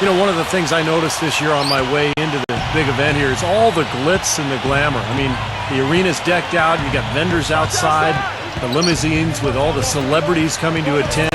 You know, one of the things I noticed this year on my way into the big event here is all the glitz and the glamour. I mean, the arena's decked out. You got vendors outside, the limousines with all the celebrities coming to attend.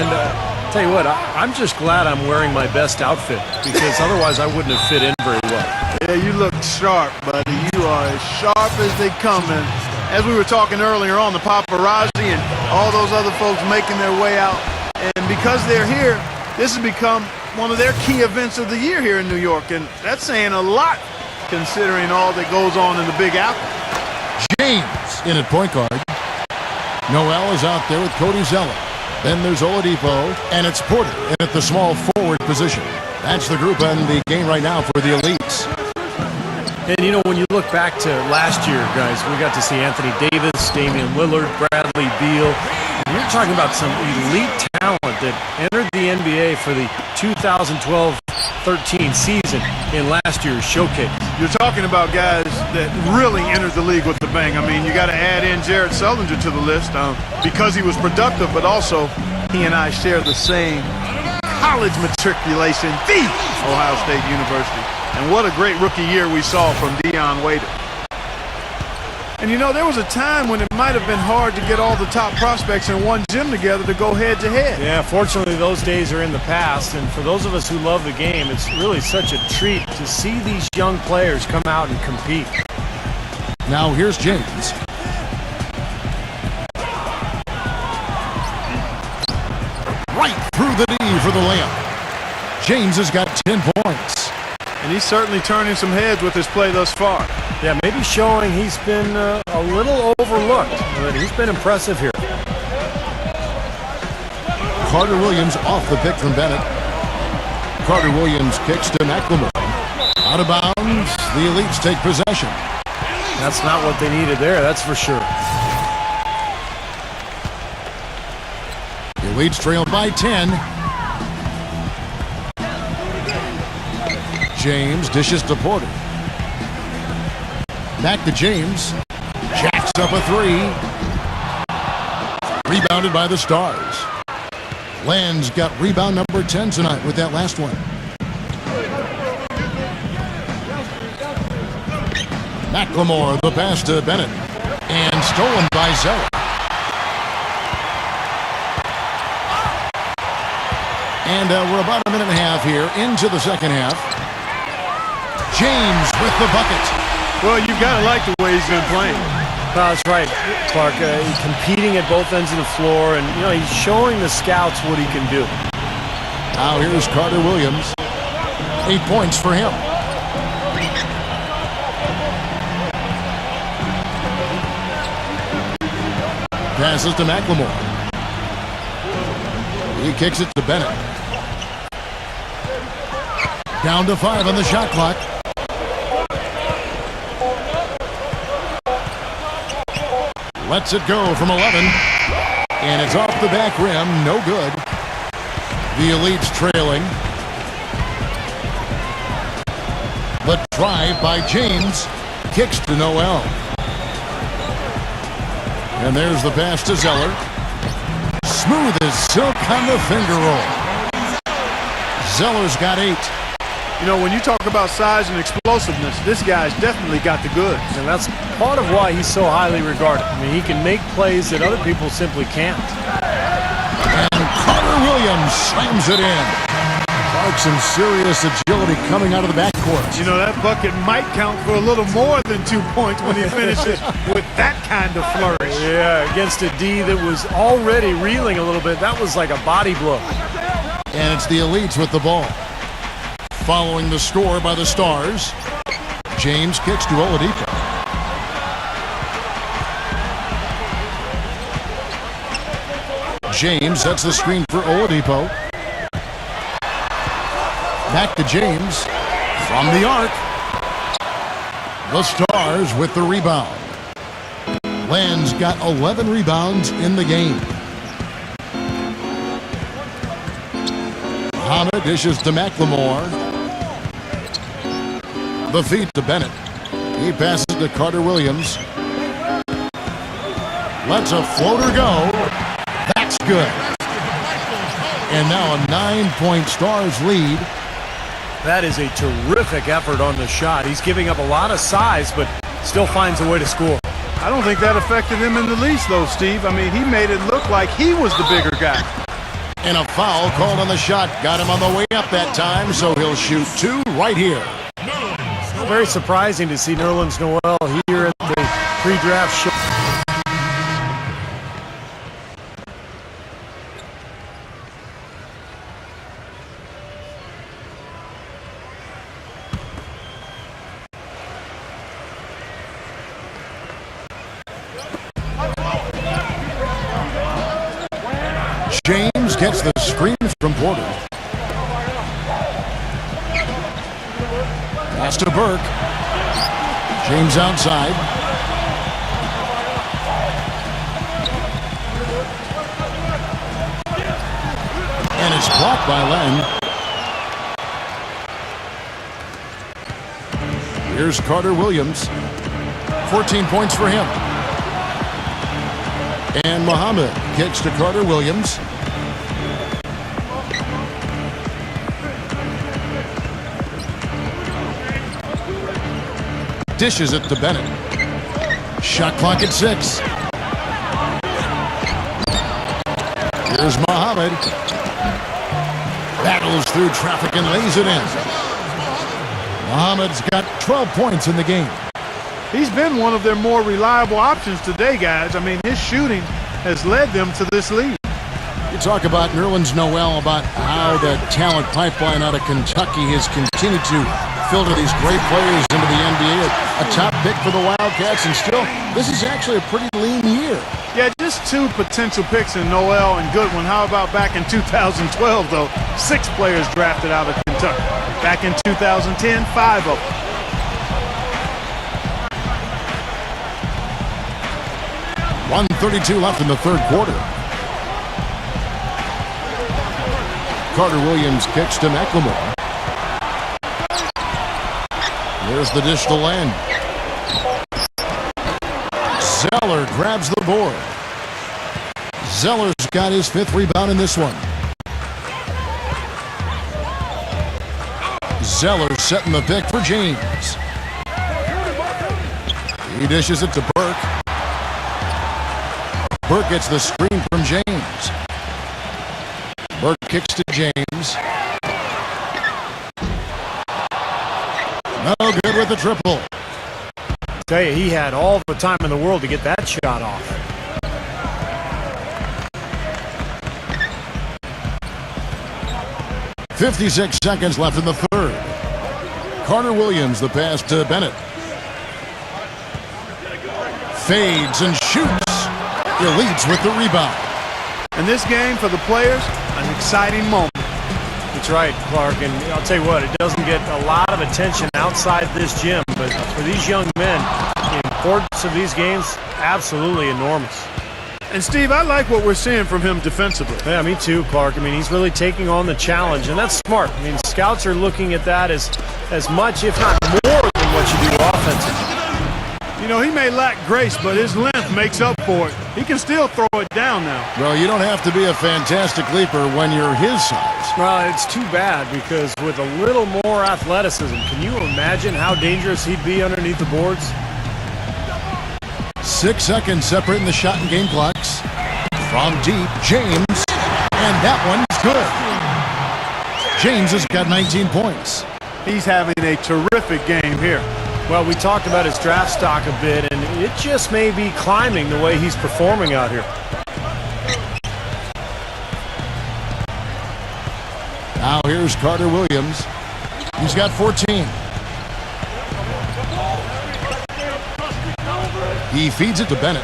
Tell you what, I'm just glad I'm wearing my best outfit because otherwise I wouldn't have fit in very well. Yeah, you look sharp, buddy. You are as sharp as they come. And as we were talking earlier on, the paparazzi and all those other folks making their way out. And because they're here, this has become one of their key events of the year here in New York. And that's saying a lot considering all that goes on in the Big Apple. James in at point guard. Noel is out there with Cody Zeller. Then there's Oladipo, and it's Porter in at the small forward position. That's the group in the game right now for the elites. And, you know, when you look back to last year, guys, we got to see Anthony Davis, Damian Lillard, Bradley Beal. And you're talking about some elite talent that entered the NBA for the 2012-13 season in last year's showcase. You're talking about guys that really entered the league with the bang. I mean, you got to add in Jared Sullinger to the list because he was productive, but also he and I share the same college matriculation, the Ohio State University. And what a great rookie year we saw from Dion Waiters. And you know, there was a time when it might have been hard to get all the top prospects in one gym together to go head-to-head. Yeah, fortunately those days are in the past, and for those of us who love the game, it's really such a treat to see these young players come out and compete. Now here's James. Right through the knee for the layup. James has got 10 points. And he's certainly turning some heads with his play thus far. Yeah, maybe showing he's been a little overlooked, but he's been impressive here. Carter Williams off the pick from Bennett. Carter Williams kicks to McLemore. Out of bounds, the elites take possession. That's not what they needed there, that's for sure. The elites trail by 10. James dishes to Porter. Back to James. Jacks up a three. Rebounded by the Stars. Land's got rebound number 10 tonight with that last one. McLemore, the pass to Bennett. And stolen by Zeller. And we're about a minute and a half here into the second half. James with the bucket. Well, you've got to like the way he's been playing. That's right, Clark. He's competing at both ends of the floor, and you know he's showing the scouts what he can do. Now here's Carter Williams. 8 points for him. Passes to McLemore. He kicks it to Bennett. Down to 5 on the shot clock. Lets it go from 11. And it's off the back rim. No good. The elites trailing. The drive by James. Kicks to Noel. And there's the pass to Zeller. Smooth as silk on the finger roll. Zeller's got 8. You know, when you talk about size and explosiveness, this guy's definitely got the goods. And that's part of why he's so highly regarded. I mean, he can make plays that other people simply can't. And Carter Williams slams it in. Clark, some serious agility coming out of the backcourt. You know, that bucket might count for a little more than 2 points when he finishes with that kind of flourish. Yeah, against a D that was already reeling a little bit. That was like a body blow. And it's the elites with the ball. Following the score by the Stars, James kicks to Oladipo. James sets the screen for Oladipo. Back to James from the arc. The Stars with the rebound. Land's got 11 rebounds in the game. Muhammad dishes to McLemore. The feed to Bennett. He passes to Carter Williams. Lets a floater go. That's good. And now a 9-point Stars lead. That is a terrific effort on the shot. He's giving up a lot of size, but still finds a way to score. I don't think that affected him in the least, though, Steve. I mean, he made it look like he was the bigger guy. And a foul called on the shot. Got him on the way up that time, so he'll shoot 2 right here. Very surprising to see Nerlens Noel here at the pre-draft show. James gets the screen from Porter. Pass to Burke. James outside. And it's blocked by Len. Here's Carter Williams. 14 points for him. And Muhammad kicks to Carter Williams. Dishes it to Bennett. Shot clock at 6. Here's Muhammad. Battles through traffic and lays it in. Muhammad's got 12 points in the game. He's been one of their more reliable options today, guys. I mean, his shooting has led them to this lead. You talk about Nerlens Noel, about how the talent pipeline out of Kentucky has continued to filter these great players into the NBA. A top pick for the Wildcats, and still, this is actually a pretty lean year. Yeah, just 2 potential picks in Noel and Goodwin. How about back in 2012, though? 6 players drafted out of Kentucky. Back in 2010, 5 of them. .132 left in the third quarter. Carter Williams kicks to McLemore. There's the dish to Len. Zeller grabs the board. Zeller's got his 5th rebound in this one. Zeller setting the pick for James. He dishes it to Burke. Burke gets the screen from James. Burke kicks to James. No good with the triple. Tell you, he had all the time in the world to get that shot off. .56 seconds left in the third. Carter Williams, the pass to Bennett. Fades and shoots. Elites with the rebound. In this game, for the players, an exciting moment. That's right, Clark, and I'll tell you what, it doesn't get a lot of attention outside this gym, but for these young men, the importance of these games, absolutely enormous. And Steve, I like what we're seeing from him defensively. Yeah, me too, Clark. I mean, he's really taking on the challenge, and that's smart. I mean, scouts are looking at that as much, if not more, than what you do offensively. You know, he may lack grace, but his length makes up for it. He can still throw it down now. Well, you don't have to be a fantastic leaper when you're his size. Well, it's too bad because with a little more athleticism, can you imagine how dangerous he'd be underneath the boards? 6 seconds separating the shot and game clocks. From deep, James, and that one's good. James has got 19 points. He's having a terrific game here. Well, we talked about his draft stock a bit, and it just may be climbing the way he's performing out here. Now here's Carter Williams. He's got 14. He feeds it to Bennett.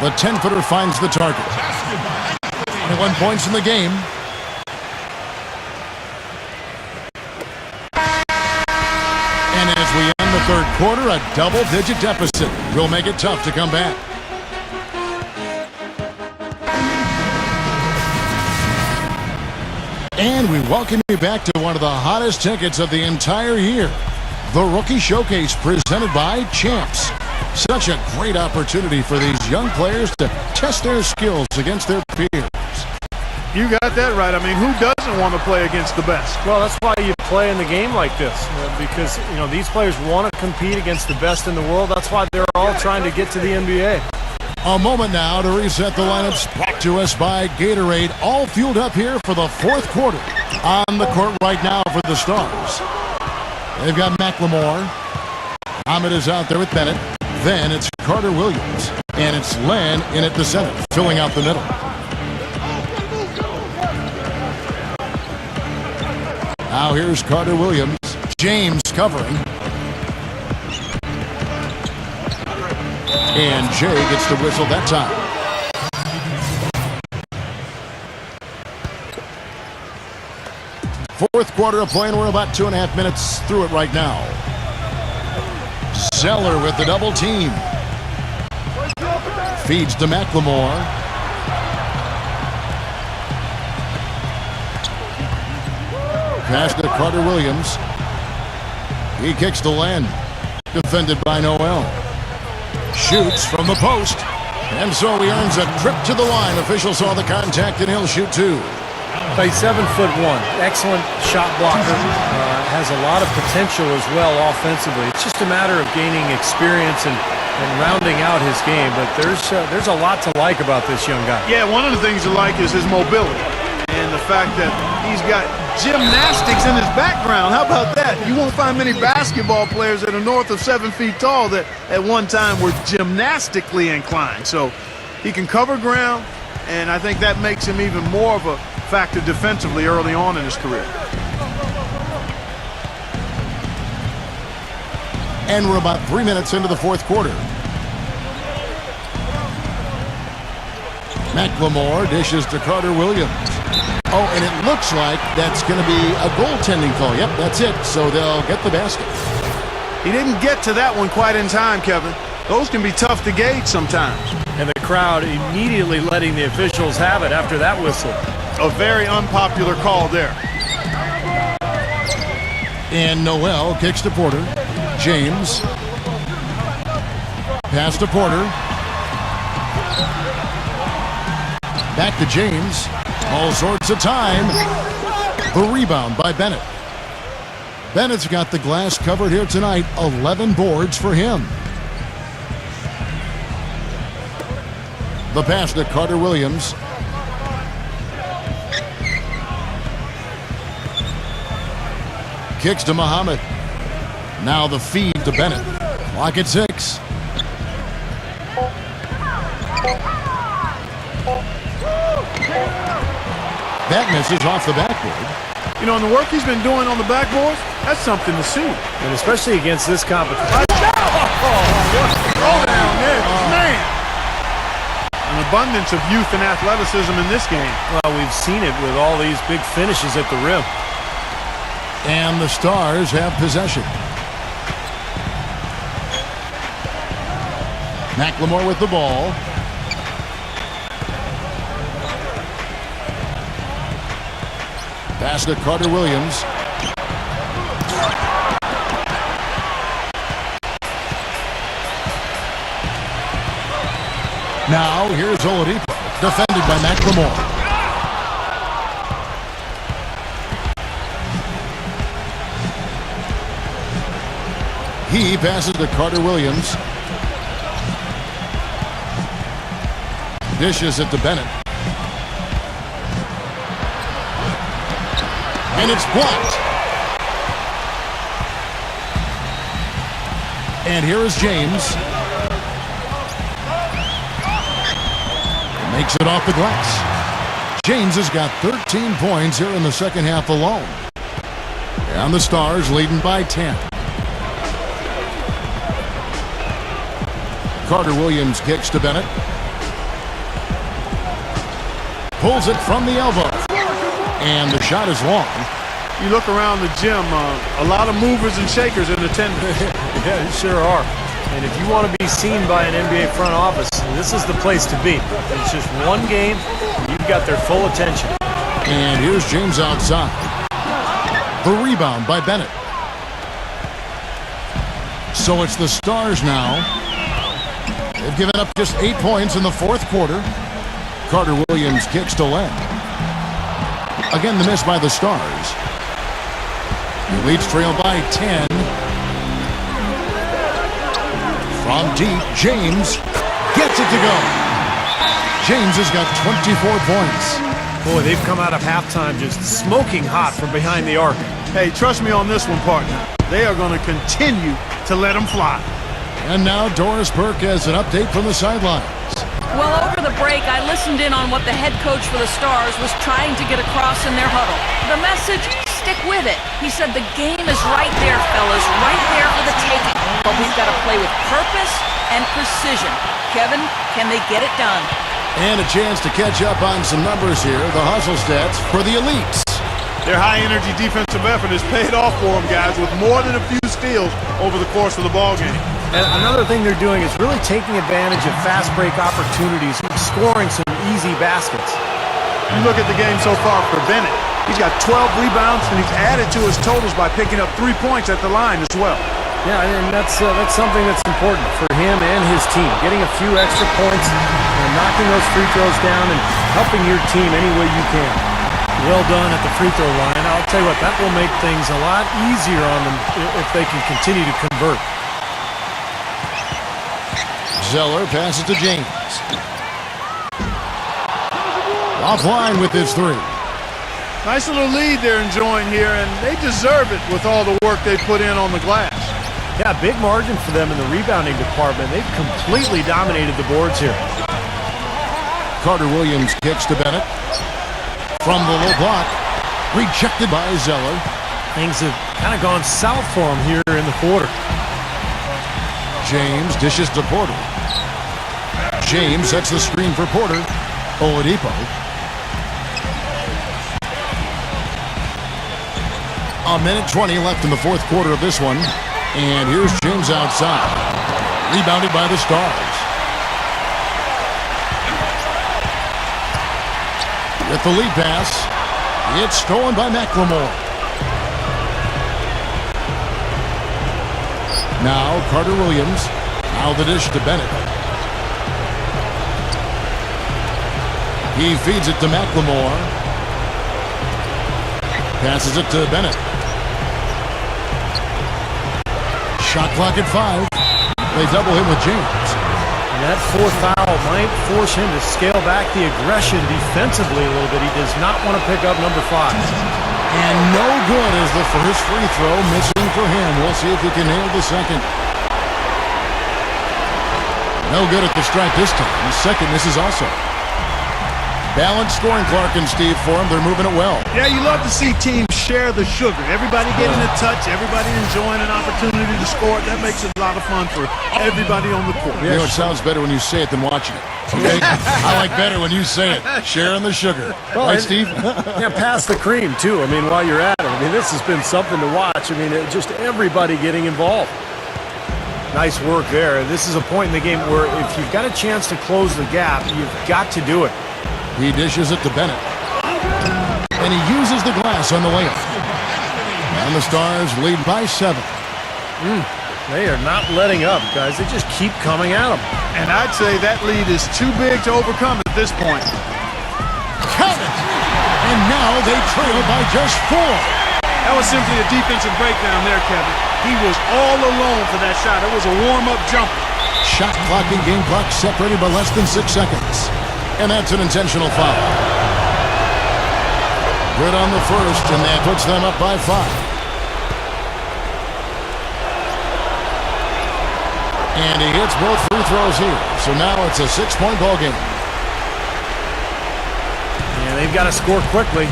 The 10-footer finds the target. 21 points in the game. And as we end the third quarter, a double-digit deficit will make it tough to come back. And we welcome you back to one of the hottest tickets of the entire year. The Rookie Showcase presented by Champs. Such a great opportunity for these young players to test their skills against their peers. You got that right. I mean, who doesn't want to play against the best? Well, that's why you play in the game like this, because these players want to compete against the best in the world. That's why they're all trying to get to the NBA. A moment now to reset the lineups, brought to us by Gatorade. All fueled up here for the fourth quarter. On the court right now for the Stars. They've got McLemore. Ahmed is out there with Bennett. Then it's Carter Williams. And it's Len in at the center, filling out the middle. Now here's Carter Williams. James covering. And Jay gets the whistle that time. Fourth quarter of play, and we're about 2.5 minutes through it right now. Zeller with the double team. Feeds to McLemore. Pass to Carter Williams. He kicks to Len. Defended by Noel. Shoots from the post. And so he earns a trip to the line. Official saw the contact and he'll shoot two. He's 7'1". Excellent shot blocker. Has a lot of potential as well offensively. It's just a matter of gaining experience and rounding out his game. But there's a lot to like about this young guy. Yeah, one of the things to like is his mobility. And the fact that he's got gymnastics in his background. How about that? You won't find many basketball players that are north of 7 feet tall that at one time were gymnastically inclined. So he can cover ground, and I think that makes him even more of a factor defensively early on in his career. And we're about 3 minutes into the fourth quarter. McLemore dishes to Carter Williams. Oh, and it looks like that's going to be a goaltending call. Yep, that's it. So they'll get the basket. He didn't get to that one quite in time, Kevin. Those can be tough to gauge sometimes. And the crowd immediately letting the officials have it after that whistle. A very unpopular call there. And Noel kicks to Porter. James. Pass to Porter. Back to James. All sorts of time. The rebound by Bennett. Bennett's got the glass covered here tonight. 11 boards for him. The pass to Carter Williams. Kicks to Muhammad. Now the feed to Bennett. Clock at 6. That misses off the backboard. You know, and the work he's been doing on the backboard, that's something to see. And especially against this competition. Oh, down there, man. An abundance of youth and athleticism in this game. Well, we've seen it with all these big finishes at the rim. And the Stars have possession. McLemore with the ball. Pass to Carter Williams. Now here's Oladipo, defended by McLemore. He passes to Carter Williams. Dishes it to Bennett. And it's blocked. And here is James. Makes it off the glass. James has got 13 points here in the second half alone. And the Stars leading by 10. Carter Williams kicks to Bennett. Pulls it from the elbow. And the shot is long. You look around the gym, a lot of movers and shakers in attendance. Yeah, you sure are. And if you want to be seen by an NBA front office, this is the place to be. It's just one game. You've got their full attention. And here's James outside. The rebound by Bennett. So it's the Stars now They've given up just 8 points in the fourth quarter. Carter Williams kicks to Len. Again, the miss by the Stars. The Leafs trail by 10. From deep, James gets it to go. James has got 24 points. Boy, they've come out of halftime just smoking hot from behind the arc. Hey, trust me on this one, partner. They are going to continue to let them fly. And now Doris Burke has an update from the sidelines. Well, over the break, I listened in on what the head coach for the Stars was trying to get across in their huddle. The message, stick with it. He said the game is right there, fellas, right there for the taking. But we've got to play with purpose and precision. Kevin, can they get it done? And a chance to catch up on some numbers here. The hustle stats for the Elites. Their high-energy defensive effort has paid off for them, guys, with more than a few steals over the course of the ballgame. And another thing they're doing is really taking advantage of fast break opportunities, scoring some easy baskets. You look at the game so far for Bennett. He's got 12 rebounds, and he's added to his totals by picking up 3 points at the line as well. Yeah, and that's something that's important for him and his team. Getting a few extra points, knocking those free throws down, and helping your team any way you can. Well done at the free throw line. I'll tell you what, that will make things a lot easier on them if they can continue to convert. Zeller passes to James. Offline with his three. Nice little lead they're enjoying here, and they deserve it with all the work they put in on the glass. Yeah, big margin for them in the rebounding department. They've completely dominated the boards here. Carter Williams kicks to Bennett. From the low block, rejected by Zeller. Things have kind of gone south for him here in the quarter. James dishes to Porter. James sets the screen for Porter. Oladipo. A minute 20 left in the fourth quarter of this one. And here's James outside. Rebounded by the Stars. With the lead pass, it's stolen by McLemore. Now Carter Williams. Now the dish to Bennett. He feeds it to McLemore. Passes it to Bennett. Shot clock at 5. They double him with James. And that fourth foul might force him to scale back the aggression defensively a little bit. He does not want to pick up number 5. And no good as the first free throw missing for him. We'll see if he can nail the second. No good at the strike this time. The second misses also. Balanced scoring, Clark and Steve, for them. They're moving it well. Yeah, you love to see teams share the sugar. Everybody getting a touch, everybody enjoying an opportunity to score. That makes it a lot of fun for everybody on the court. You know, it sounds better when you say it than watching it. Okay? I like better when you say it. Sharing the sugar. Well, right, Steve? Yeah, pass the cream, too. I mean, while you're at it. I mean, this has been something to watch. I mean, just everybody getting involved. Nice work there. This is a point in the game where if you've got a chance to close the gap, you've got to do it. He dishes it to Bennett. And he uses the glass on the layup. And the Stars lead by 7. They are not letting up, guys. They just keep coming at them. And I'd say that lead is too big to overcome at this point. Count it! And now they trail by just 4. That was simply a defensive breakdown there, Kevin. He was all alone for that shot. It was a warm-up jumper. Shot clock and game clock separated by less than 6 seconds. And that's an intentional foul. Good on the first, and that puts them up by 5. And he hits both free throws here. So now it's a 6-point ball game. And they've got to score quickly.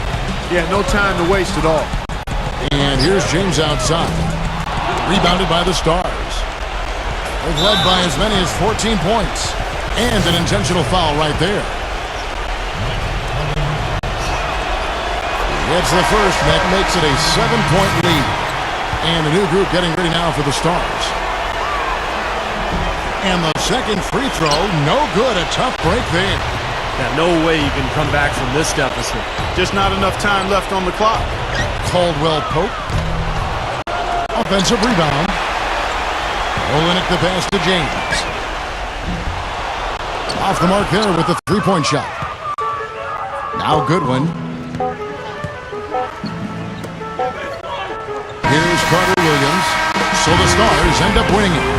Yeah, no time to waste at all. And here's James outside. Rebounded by the Stars. They've led by as many as 14 points. And an intentional foul right there. It's the first, and that makes it a 7-point lead. And the new group getting ready now for the Stars. And the second free throw, no good. A tough break there. Yeah, no way you can come back from this deficit. Just not enough time left on the clock. Caldwell Pope. Offensive rebound. Olenek the pass to James. Off the mark there with the three-point shot. Now Goodwin. Here's Carter Williams. So the Stars end up winning it.